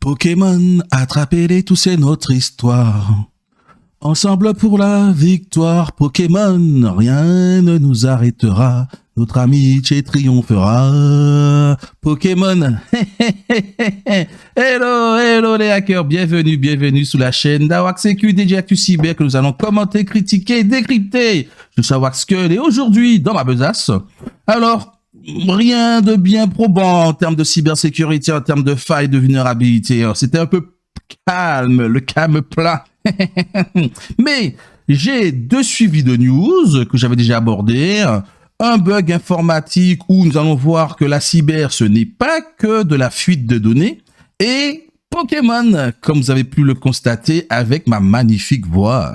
Pokémon, attrapez-les tous, c'est notre histoire. Ensemble pour la victoire, Pokémon, rien ne nous arrêtera. Notre amitié triomphera. Pokémon, hello, hello les hackers, bienvenue sous la chaîne d'Awaxecu DJ Actu Cyber que nous allons commenter, critiquer, décrypter. Je suis Awaxecu et aujourd'hui, dans ma besace, alors, rien de bien probant en termes de cybersécurité, en termes de failles, de vulnérabilité. Alors, c'était un peu calme, le calme plat. Mais j'ai deux suivis de news que j'avais déjà abordés. Un bug informatique où nous allons voir que la cyber, ce n'est pas que de la fuite de données. Et Pokémon, comme vous avez pu le constater avec ma magnifique voix.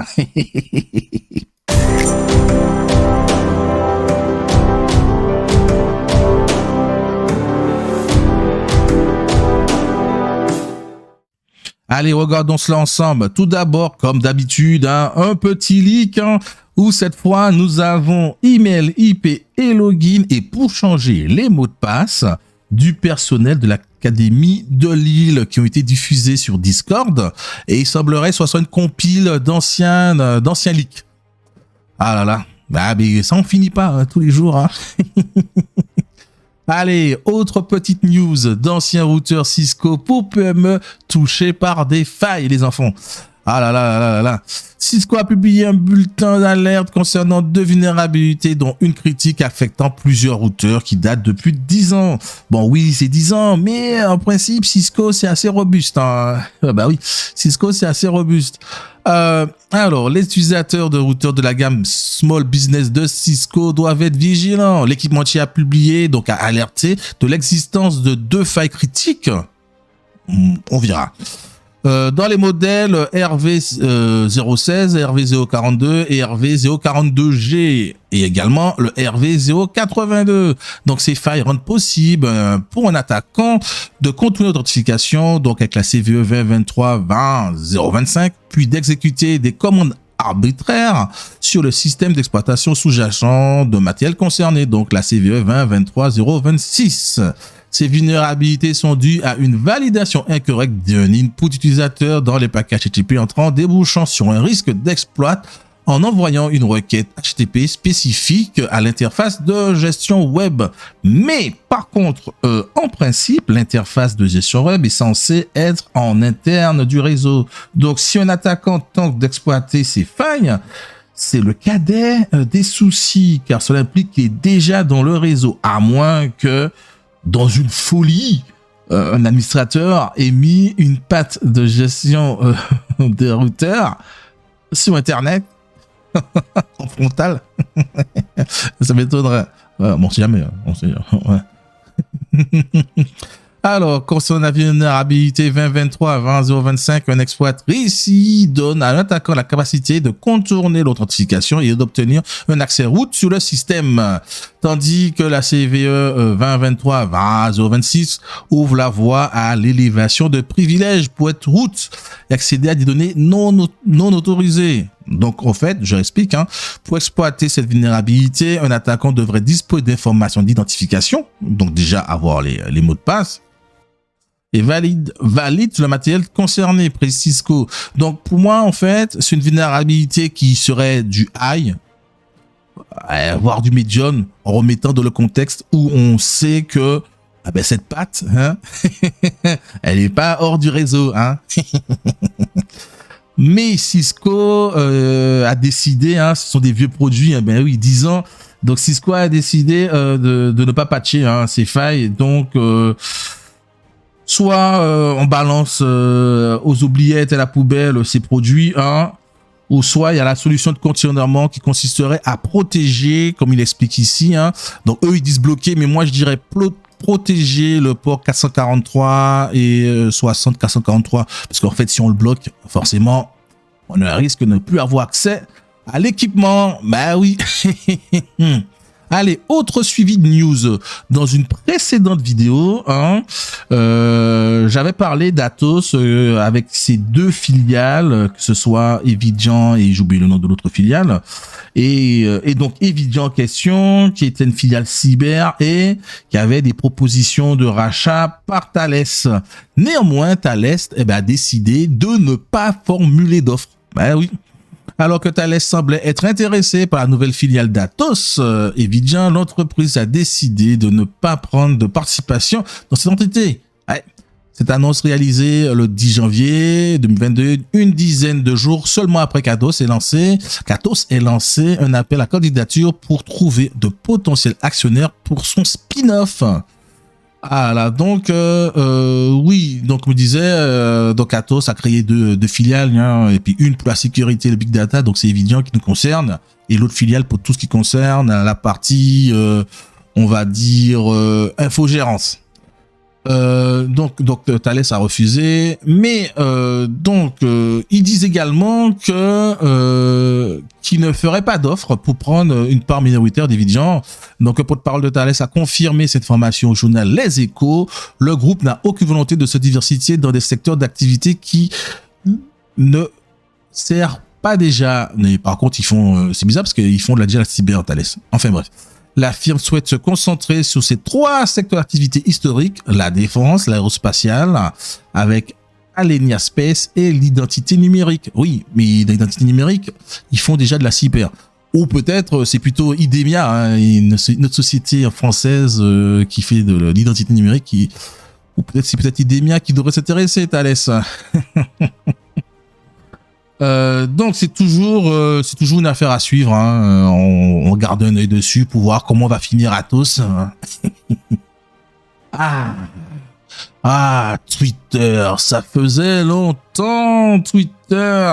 Allez, regardons cela ensemble. Tout d'abord, comme d'habitude, un petit leak où cette fois, nous avons email, IP et login. Et pour changer les mots de passe du personnel de l'Académie de Lille qui ont été diffusés sur Discord. Et il semblerait que ce soit une compile d'anciens leaks. Ah là là, bah, mais ça on finit pas hein, tous les jours. Hein. Allez, autre petite news d'anciens routeurs Cisco pour PME touchés par des failles, les enfants. Ah là là là là là. Cisco a publié un bulletin d'alerte concernant deux vulnérabilités, dont une critique affectant plusieurs routeurs qui datent depuis 10 ans. Bon, oui, c'est 10 ans, mais en principe, Cisco, c'est assez robuste. Hein. Bah oui, Cisco, c'est assez robuste. Alors, les utilisateurs de routeurs de la gamme Small Business de Cisco doivent être vigilants. L'équipementier a publié, donc a alerté de l'existence de deux failles critiques. On verra. Dans les modèles RV016, RV042 et RV042G et également le RV082. Donc ces failles rendent possible pour un attaquant de contourner l'authentification, donc avec la CVE 2023-20-025, puis d'exécuter des commandes arbitraires sur le système d'exploitation sous-jacent de matériel concerné, donc la CVE 2023-026. Ces vulnérabilités sont dues à une validation incorrecte d'un input utilisateur dans les packages HTTP entrant, débouchant sur un risque d'exploit en envoyant une requête HTTP spécifique à l'interface de gestion web. Mais par contre, en principe, l'interface de gestion web est censée être en interne du réseau. Donc si un attaquant tente d'exploiter ces failles, c'est le cadet des soucis, car cela implique qu'il est déjà dans le réseau, à moins que dans une folie, un administrateur ait mis une patte de gestion des routeurs sur Internet en frontal. Ça m'étonnerait. Bon, on sait jamais. On sait, ouais. Alors, concernant la vulnérabilité 2023-20-025, un exploit réussi donne à l'attaquant la capacité de contourner l'authentification et d'obtenir un accès root sur le système. Tandis que la CVE 2023-20-026 ouvre la voie à l'élévation de privilèges pour être root et accéder à des données non autorisées. Donc, en fait, je l'explique, pour exploiter cette vulnérabilité, un attaquant devrait disposer d'informations d'identification, donc déjà avoir les mots de passe, et valide le matériel concerné, précise Cisco. Donc, pour moi, en fait, c'est une vulnérabilité qui serait du high, voire du medium, en remettant dans le contexte où on sait que cette patte, elle n'est pas hors du réseau. Mais Cisco a décidé, ce sont des vieux produits, 10 ans. Donc Cisco a décidé de ne pas patcher ces failles. Donc soit on balance aux oubliettes et à la poubelle ces produits, ou soit il y a la solution de contournement qui consisterait à protéger, comme il explique ici. Donc eux ils disent bloquer, mais moi je dirais protéger le port 443 et 60 443, parce qu'en fait si on le bloque, forcément on a un risque de ne plus avoir accès à l'équipement. Bah oui. Allez, autre suivi de news. Dans une précédente vidéo, j'avais parlé d'Atos avec ses deux filiales, que ce soit Evidian et j'oublie le nom de l'autre filiale. Et donc Evidian en question, qui était une filiale cyber et qui avait des propositions de rachat par Thales. Néanmoins, Thales a décidé de ne pas formuler d'offre. Ben oui. Alors que Thales semblait être intéressé par la nouvelle filiale d'Atos, Evidian, l'entreprise a décidé de ne pas prendre de participation dans cette entité. Ouais. Cette annonce réalisée le 10 janvier 2022, une dizaine de jours seulement après qu'Atos ait lancé un appel à candidature pour trouver de potentiels actionnaires pour son spin-off. Ah là, donc oui, donc me disait donc Atos a créé deux filiales, hein, et puis une pour la sécurité et le big data, donc c'est Evidian qui nous concerne, et l'autre filiale pour tout ce qui concerne la partie on va dire infogérance. Donc Thales a refusé, mais ils disent également que qu'ils ne feraient pas d'offre pour prendre une part minoritaire d'Evidian. Donc le porte-parole de Thales a confirmé cette information au journal Les Échos. Le groupe n'a aucune volonté de se diversifier dans des secteurs d'activité qui ne servent pas déjà. Mais par contre, ils font, c'est bizarre parce qu'ils font déjà la cyber Thales. Enfin bref. La firme souhaite se concentrer sur ces trois secteurs d'activité historiques, la défense, l'aérospatiale, avec Alenia Space et l'identité numérique. Oui, mais l'identité numérique, ils font déjà de la cyber. Ou peut-être c'est plutôt Idemia, hein, une autre société française qui fait de l'identité numérique. Ou peut-être c'est peut-être Idemia qui devrait s'intéresser, Thales. Donc c'est toujours une affaire à suivre, hein. On garde un œil dessus pour voir comment va finir Atos. Twitter, ça faisait longtemps. Twitter,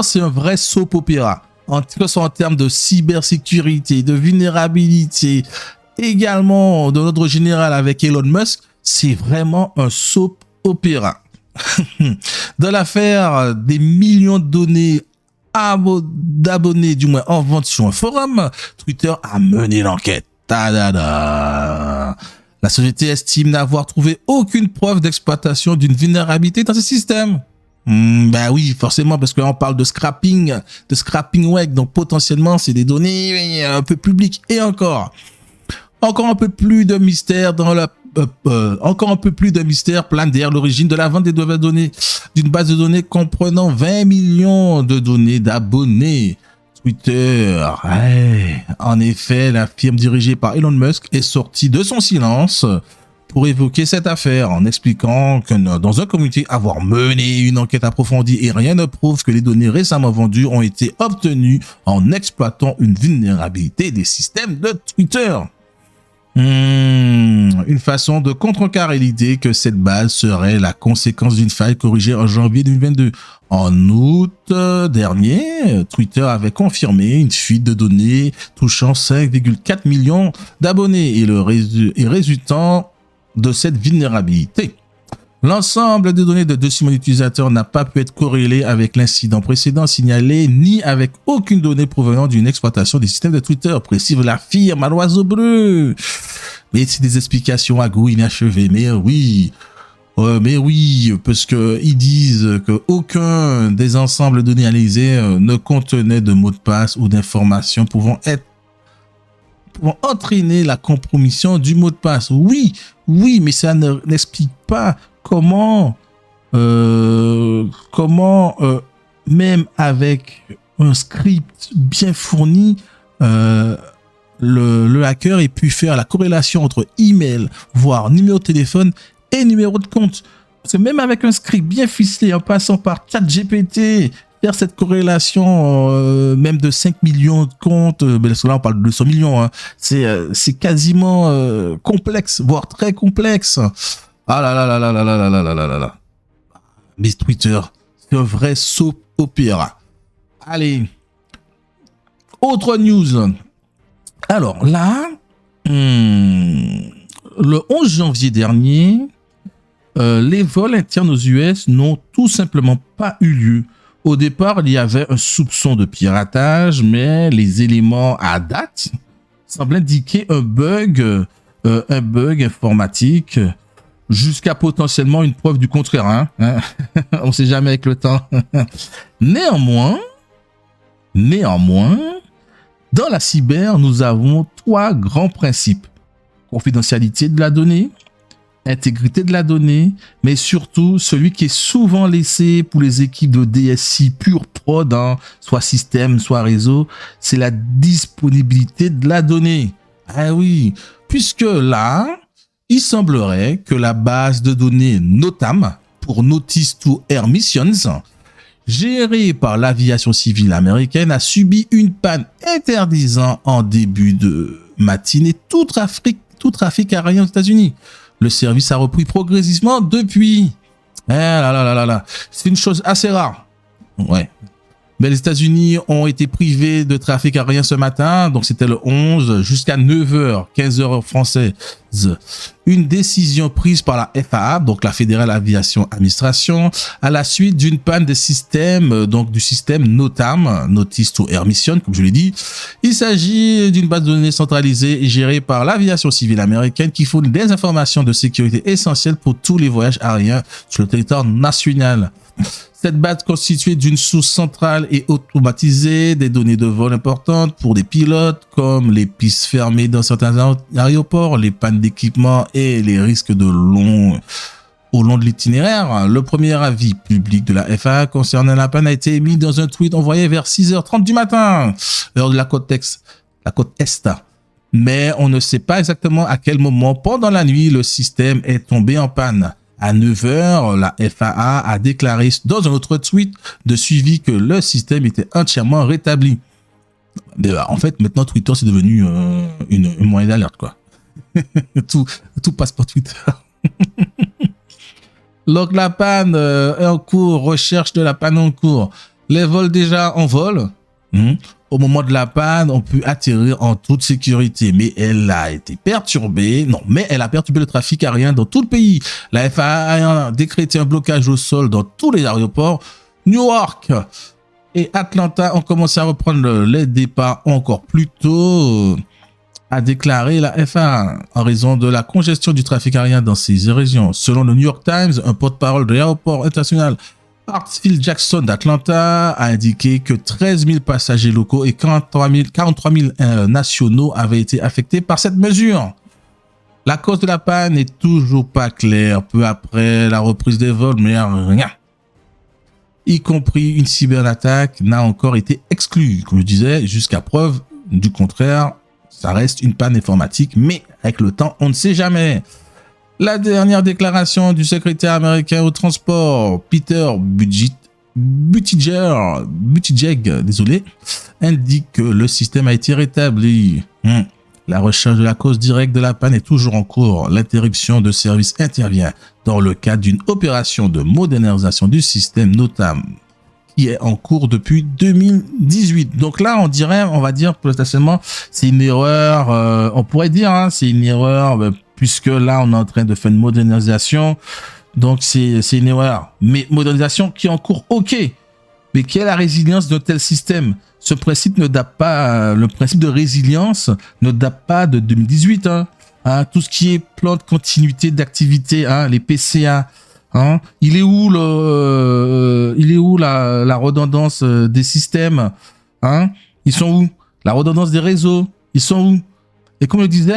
c'est un vrai soap opéra. En tout cas, en termes de cybersécurité, de vulnérabilité, également de l'ordre général avec Elon Musk. C'est vraiment un soap opéra. Dans l'affaire des millions de données d'abonnés, du moins en vente sur un forum, Twitter a mené l'enquête. La société estime n'avoir trouvé aucune preuve d'exploitation d'une vulnérabilité dans ce système. Ben oui, forcément, parce qu'on parle de scrapping web, donc potentiellement c'est des données un peu publiques. Et encore un peu plus de mystère plane derrière l'origine de la vente des données d'une base de données comprenant 20 millions de données d'abonnés. Twitter, en effet, la firme dirigée par Elon Musk est sortie de son silence pour évoquer cette affaire en expliquant que dans un communiqué, avoir mené une enquête approfondie et rien ne prouve que les données récemment vendues ont été obtenues en exploitant une vulnérabilité des systèmes de Twitter. Une façon de contrecarrer l'idée que cette base serait la conséquence d'une faille corrigée en janvier 2022. En août dernier, Twitter avait confirmé une fuite de données touchant 5,4 millions d'abonnés et résultant de cette vulnérabilité. L'ensemble des données de 2 millions d'utilisateurs n'a pas pu être corrélé avec l'incident précédent signalé, ni avec aucune donnée provenant d'une exploitation des systèmes de Twitter, précise la firme à l'oiseau bleu. Mais c'est des explications à goût inachevé. Mais oui, parce que ils disent que aucun des ensembles de données analysés ne contenait de mots de passe ou d'informations pouvant entraîner la compromission du mot de passe. Oui, mais ça n'explique pas comment même avec un script bien fourni, le hacker ait pu faire la corrélation entre email, voire numéro de téléphone et numéro de compte. Parce que même avec un script bien ficelé, en passant par ChatGPT, faire cette corrélation même de 5 millions de comptes, parce que là on parle de 200 millions, hein, c'est quasiment complexe, voire très complexe. Ah là là là là là là là là là là là. Mais Twitter, c'est un vrai soap opéra. Allez, autre news. Alors là, le 11 janvier dernier, les vols internes aux US n'ont tout simplement pas eu lieu Au départ, il y avait un soupçon de piratage, mais les éléments à date semblent indiquer un bug informatique, jusqu'à potentiellement une preuve du contraire. Hein. On ne sait jamais avec le temps. Néanmoins, dans la cyber, nous avons 3 grands principes. Confidentialité de la donnée, intégrité de la donnée, mais surtout celui qui est souvent laissé pour les équipes de DSI pure prod, hein, soit système, soit réseau, c'est la disponibilité de la donnée. Ah oui, puisque là, il semblerait que la base de données NOTAM, pour Notice to Air Missions, gérée par l'aviation civile américaine, a subi une panne interdisant en début de matinée tout trafic aérien aux États-Unis. Le service a repris progressivement depuis. C'est une chose assez rare. Ouais. Mais les États-Unis ont été privés de trafic aérien ce matin, donc c'était le 11 jusqu'à 9h, 15h française. Une décision prise par la FAA, donc la Fédérale Aviation Administration, à la suite d'une panne des systèmes, donc du système NOTAM, Notice to Air Mission, comme je l'ai dit. Il s'agit d'une base de données centralisée et gérée par l'aviation civile américaine qui fournit des informations de sécurité essentielles pour tous les voyages aériens sur le territoire national. Cette base constituée d'une source centrale et automatisée, des données de vol importantes pour des pilotes, comme les pistes fermées dans certains aéroports, les pannes d'équipement et les risques au long de l'itinéraire. Le premier avis public de la FAA concernant la panne a été émis dans un tweet envoyé vers 6h30 du matin, heure de la côte Est. Mais on ne sait pas exactement à quel moment pendant la nuit le système est tombé en panne. À 9h, la FAA a déclaré dans un autre tweet de suivi que le système était entièrement rétabli. Mais en fait, maintenant, Twitter, c'est devenu une moyen d'alerte, quoi. tout passe par Twitter. Donc, la panne est en cours, recherche de la panne en cours. Les vols déjà en vol. Au moment de la panne, on peut atterrir en toute sécurité, mais elle a été perturbée. Non, mais elle a perturbé le trafic aérien dans tout le pays. La FAA a décrété un blocage au sol dans tous les aéroports. New York et Atlanta ont commencé à reprendre les départs encore plus tôt, a déclaré la FAA, en raison de la congestion du trafic aérien dans ces régions. Selon le New York Times, un porte-parole de l'aéroport international Hartsfield Jackson d'Atlanta a indiqué que 13 000 passagers locaux et 43 000 nationaux avaient été affectés par cette mesure. La cause de la panne n'est toujours pas claire peu après la reprise des vols, mais rien, y compris une cyberattaque, n'a encore été exclue. Comme je disais, jusqu'à preuve du contraire, ça reste une panne informatique, mais avec le temps, on ne sait jamais. La dernière déclaration du secrétaire américain au transport, Peter Buttigieg, indique que le système a été rétabli. La recherche de la cause directe de la panne est toujours en cours. L'interruption de service intervient dans le cadre d'une opération de modernisation du système NOTAM qui est en cours depuis 2018. Donc là, on va dire potentiellement, c'est une erreur, on pourrait dire, c'est une erreur, puisque là, on est en train de faire une modernisation. Donc, c'est une erreur. Mais modernisation qui est en cours, ok. Mais quelle est la résilience d'un tel système? Ce principe ne date pas, le principe de résilience ne date pas de 2018. Tout ce qui est plan de continuité d'activité, les PCA, il est où la redondance des systèmes? Ils sont où? La redondance des réseaux, ils sont où? Et comme je disais,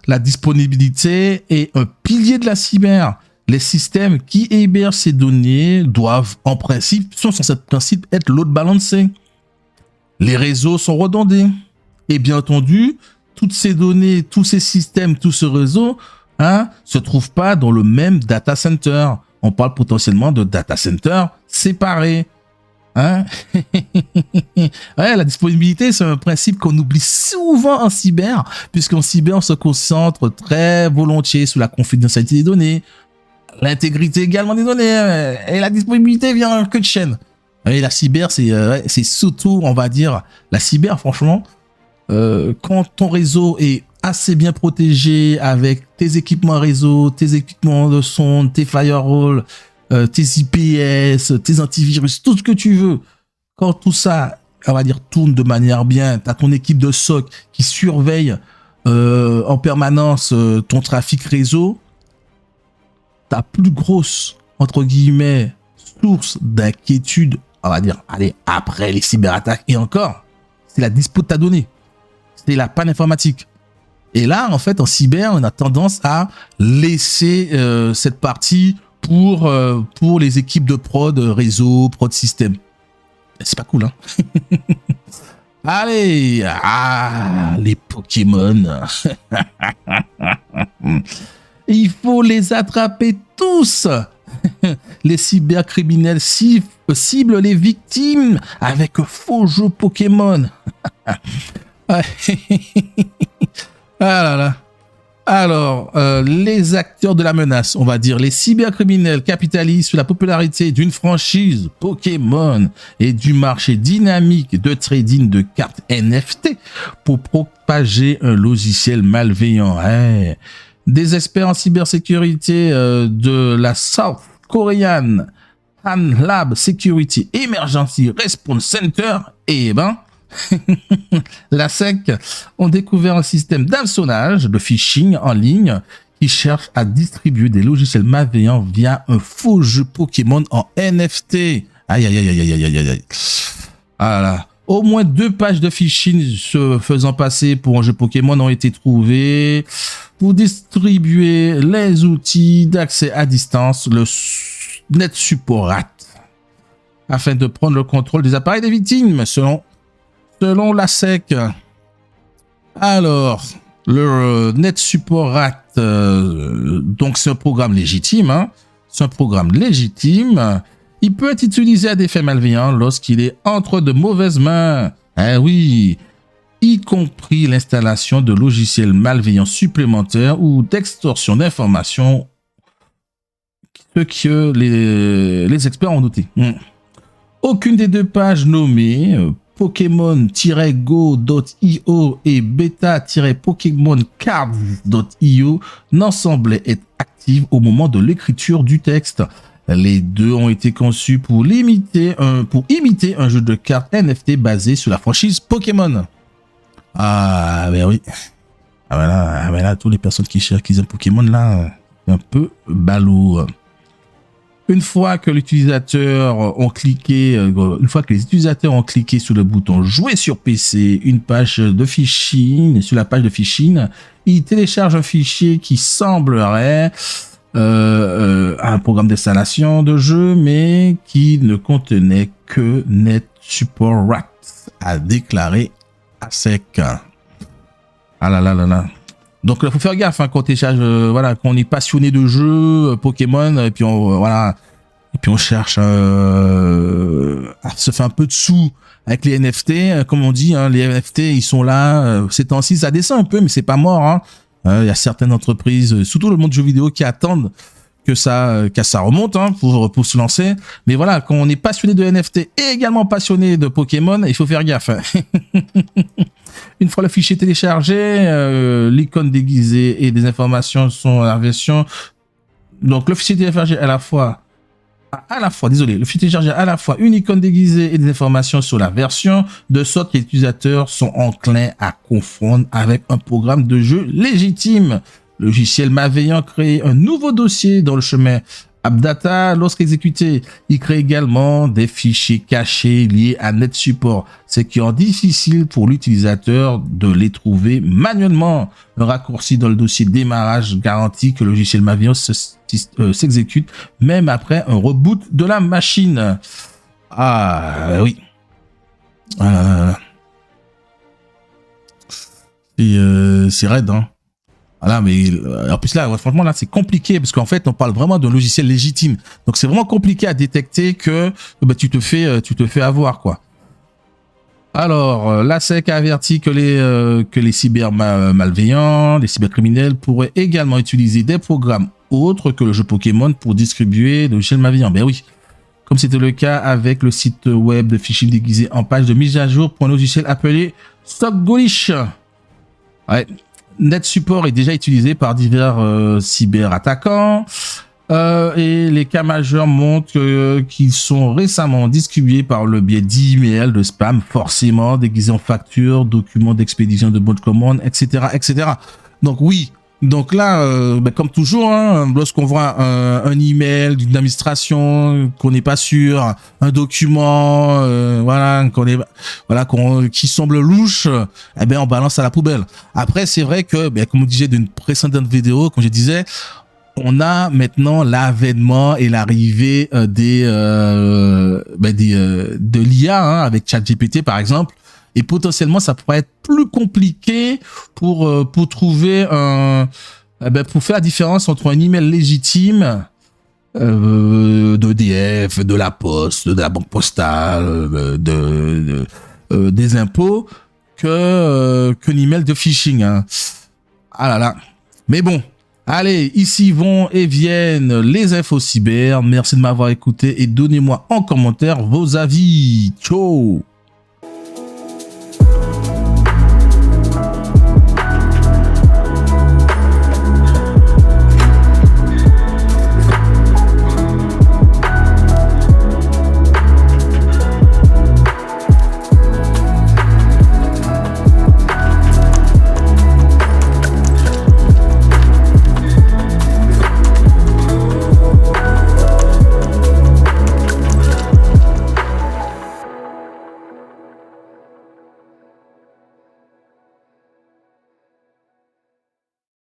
la disponibilité est un pilier de la cyber. Les systèmes qui hébergent ces données doivent, en principe, sont censés être load balancés. Les réseaux sont redondés. Et bien entendu, toutes ces données, tous ces systèmes, tout ce réseau, se trouvent pas dans le même data center. On parle potentiellement de data center séparés. La disponibilité, c'est un principe qu'on oublie souvent en cyber, puisqu'en cyber, on se concentre très volontiers sur la confidentialité des données, l'intégrité également des données, et la disponibilité vient que de chaîne. Et la cyber, c'est surtout, on va dire, la cyber, franchement, quand ton réseau est assez bien protégé avec tes équipements réseau, tes équipements de sonde, tes firewalls, tes IPS, tes antivirus, tout ce que tu veux. Quand tout ça, on va dire, tourne de manière bien, tu as ton équipe de SOC qui surveille en permanence ton trafic réseau, ta plus grosse, entre guillemets, source d'inquiétude, on va dire, allez, après les cyberattaques et encore, c'est la dispo de ta donnée. C'est la panne informatique. Et là, en fait, en cyber, on a tendance à laisser cette partie pour les équipes de prod réseau, prod système. C'est pas cool, hein. Allez, les Pokémon. Il faut les attraper tous. Les cybercriminels ciblent les victimes avec un faux jeu Pokémon. Ah là là. Alors, les acteurs de la menace, on va dire, les cybercriminels capitalisent sur la popularité d'une franchise Pokémon et du marché dynamique de trading de cartes NFT pour propager un logiciel malveillant. Hey. Des experts en cybersécurité de la South Korean Han Lab Security Emergency Response Center et la SEC ont découvert un système d'hameçonnage de phishing en ligne qui cherche à distribuer des logiciels malveillants via un faux jeu Pokémon en NFT. Aïe, aïe, aïe, aïe, aïe, aïe, aïe. Ah là. Au moins 2 pages de phishing se faisant passer pour un jeu Pokémon ont été trouvées pour distribuer les outils d'accès à distance, le NetSupport afin de prendre le contrôle des appareils des victimes, selon la SEC. Alors, le NetSupport donc c'est un programme légitime, hein. C'est un programme légitime. Il peut être utilisé à des fins malveillants lorsqu'il est entre de mauvaises mains. Eh oui, y compris l'installation de logiciels malveillants supplémentaires ou d'extorsion d'informations, ce que les experts ont noté. Aucune des 2 pages nommées, Pokémon-go.io et beta-pokémoncards.io, n'en semblait être active au moment de l'écriture du texte. Les 2 ont été conçus pour imiter un jeu de cartes NFT basé sur la franchise Pokémon. Ah ben oui. Ah ben là, toutes les personnes qui cherchent, qui aiment Pokémon là, c'est un peu ballot. Une fois que les utilisateurs ont cliqué sur le bouton jouer sur PC, une page de phishing, sur la page de phishing, ils téléchargent un fichier qui semblerait un programme d'installation de jeu, mais qui ne contenait que NetSupport a déclaré à sec. Ah là là là là. Donc il faut faire gaffe quand on télécharge, quand on est passionné de jeux Pokémon, et puis on cherche à se faire un peu de sous avec les NFT, comme on dit, hein, les NFT ils sont là, ces temps-ci ça descend un peu, mais c'est pas mort, hein. Il y a certaines entreprises, surtout le monde du jeu vidéo, qui attendent que ça remonte, hein, pour se lancer. Mais voilà, quand on est passionné de NFT et également passionné de Pokémon, il faut faire gaffe. Hein. Une fois le fichier téléchargé, l'icône déguisée et des informations sont à la version. Donc le fichier téléchargé le fichier téléchargé à la fois une icône déguisée et des informations sur la version, de sorte que les utilisateurs sont enclins à confondre avec un programme de jeu légitime. Le logiciel malveillant crée un nouveau dossier dans le chemin AppData. Lorsqu'exécuté, il crée également des fichiers cachés liés à NetSupport, ce qui rend difficile pour l'utilisateur de les trouver manuellement. Un raccourci dans le dossier démarrage garantit que le logiciel malveillant s'exécute même après un reboot de la machine. Ah oui. C'est raide, hein. Voilà, mais en plus là, franchement là, c'est compliqué parce qu'en fait, on parle vraiment d'un logiciel légitime. Donc c'est vraiment compliqué à détecter que tu te fais avoir, quoi. Alors, la SEC a averti que les cybermalveillants, les cybercriminels pourraient également utiliser des programmes autres que le jeu Pokémon pour distribuer des logiciels malveillants. Ben oui, comme c'était le cas avec le site web de phishing déguisé en page de mise à jour pour un logiciel appelé Stockgolish. Ouais. NetSupport est déjà utilisé par divers cyberattaquants. Et les cas majeurs montrent qu'ils sont récemment distribués par le biais d'emails de spam, forcément déguisés en factures, documents d'expédition de bonnes de commande, etc., etc. Donc oui. Donc là, comme toujours, hein, lorsqu'on voit un email d'une administration qu'on n'est pas sûr, un document, voilà, qui semble louche, eh ben on balance à la poubelle. Après, c'est vrai que, comme on disait d'une précédente vidéo, comme je disais, on a maintenant l'avènement et l'arrivée de l'IA, hein, avec ChatGPT par exemple, et potentiellement ça pourrait être plus compliqué pour trouver pour faire la différence entre un email légitime d'EDF, de la Poste, de la Banque Postale, des impôts qu'un email de phishing. Hein. Ah là là. Mais bon. Allez, ici vont et viennent les infos cyber. Merci de m'avoir écouté et donnez-moi en commentaire vos avis. Ciao!